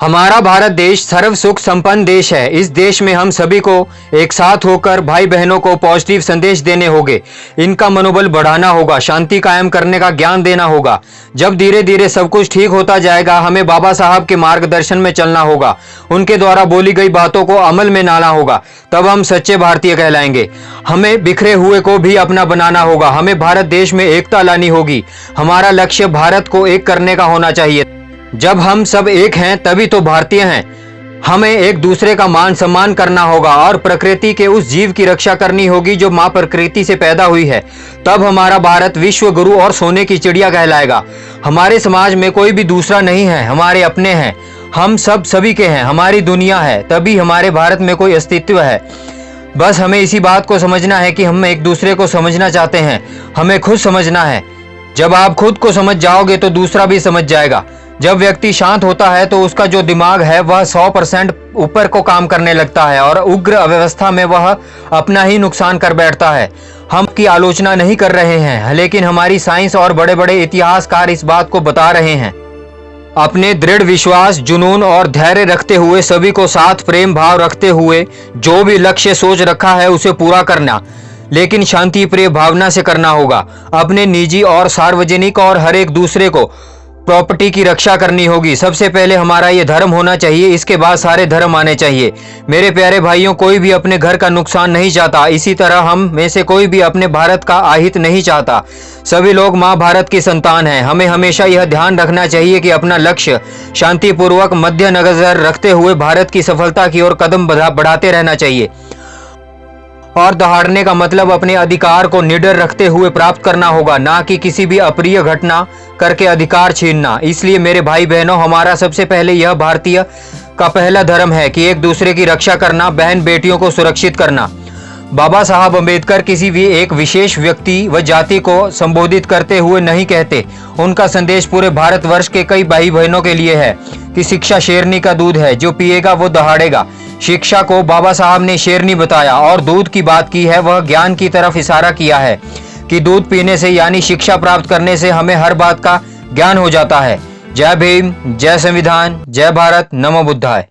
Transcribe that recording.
हमारा भारत देश सर्व सुख संपन्न देश है। इस देश में हम सभी को एक साथ होकर भाई बहनों को पॉजिटिव संदेश देने होंगे, इनका मनोबल बढ़ाना होगा, शांति कायम करने का ज्ञान देना होगा। जब धीरे धीरे सब कुछ ठीक होता जाएगा, हमें बाबा साहब के मार्गदर्शन में चलना होगा, उनके द्वारा बोली गई बातों को अमल में लाना होगा, तब हम सच्चे भारतीय कहलाएंगे। हमें बिखरे हुए को भी अपना बनाना होगा, हमें भारत देश में एकता लानी होगी। हमारा लक्ष्य भारत को एक करने का होना चाहिए। जब हम सब एक हैं तभी तो भारतीय हैं। हमें एक दूसरे का मान सम्मान करना होगा और प्रकृति के उस जीव की रक्षा करनी होगी जो मां प्रकृति से पैदा हुई है। तब हमारा भारत विश्व गुरु और सोने की चिड़िया कहलाएगा। हमारे समाज में कोई भी दूसरा नहीं है, हमारे अपने हैं। हम सब सभी के हैं, हमारी दुनिया है, तभी हमारे भारत में कोई अस्तित्व है। बस हमें इसी बात को समझना है कि हम एक दूसरे को समझना चाहते हैं, हमें खुद समझना है। जब आप खुद को समझ जाओगे तो दूसरा भी समझ जाएगा। जब व्यक्ति शांत होता है तो उसका जो दिमाग है वह 100% ऊपर को काम करने लगता है और उग्र अव्यवस्था में वह अपना ही नुकसान कर बैठता है। हम की आलोचना नहीं कर रहे हैं, लेकिन हमारी साइंस और बड़े बड़े इतिहासकार इस बात को बता रहे हैं। अपने दृढ़ विश्वास, जुनून और धैर्य रखते हुए, सभी को साथ प्रेम भाव रखते हुए जो भी लक्ष्य सोच रखा है उसे पूरा करना, लेकिन शांति प्रिय भावना से करना होगा। अपने निजी और सार्वजनिक और हर एक दूसरे को प्रॉपर्टी की रक्षा करनी होगी। सबसे पहले हमारा ये धर्म होना चाहिए, इसके बाद सारे धर्म आने चाहिए। मेरे प्यारे भाइयों, कोई भी अपने घर का नुकसान नहीं चाहता, इसी तरह हम में से कोई भी अपने भारत का अहित नहीं चाहता। सभी लोग माँ भारत की संतान हैं। हमें हमेशा यह ध्यान रखना चाहिए कि अपना लक्ष्य शांतिपूर्वक मध्य नजर रखते हुए भारत की सफलता की ओर कदम बढ़ाते रहना चाहिए। और दहाड़ने का मतलब अपने अधिकार को निडर रखते हुए प्राप्त करना होगा, ना कि किसी भी अप्रिय घटना करके अधिकार छीनना। इसलिए मेरे भाई बहनों, हमारा सबसे पहले यह भारतीय का पहला धर्म है कि एक दूसरे की रक्षा करना, बहन बेटियों को सुरक्षित करना। बाबा साहब अम्बेडकर किसी भी एक विशेष व्यक्ति व जाति को संबोधित करते हुए नहीं कहते। उनका संदेश पूरे भारतवर्ष के कई भाई बहनों के लिए है कि शिक्षा शेरनी का दूध है, जो पिएगा वो दहाड़ेगा। शिक्षा को बाबा साहब ने शेरनी बताया और दूध की बात की है, वह ज्ञान की तरफ इशारा किया है कि दूध पीने से यानी शिक्षा प्राप्त करने से हमें हर बात का ज्ञान हो जाता है। जय भीम, जय संविधान, जय भारत, नमो बुद्धाय।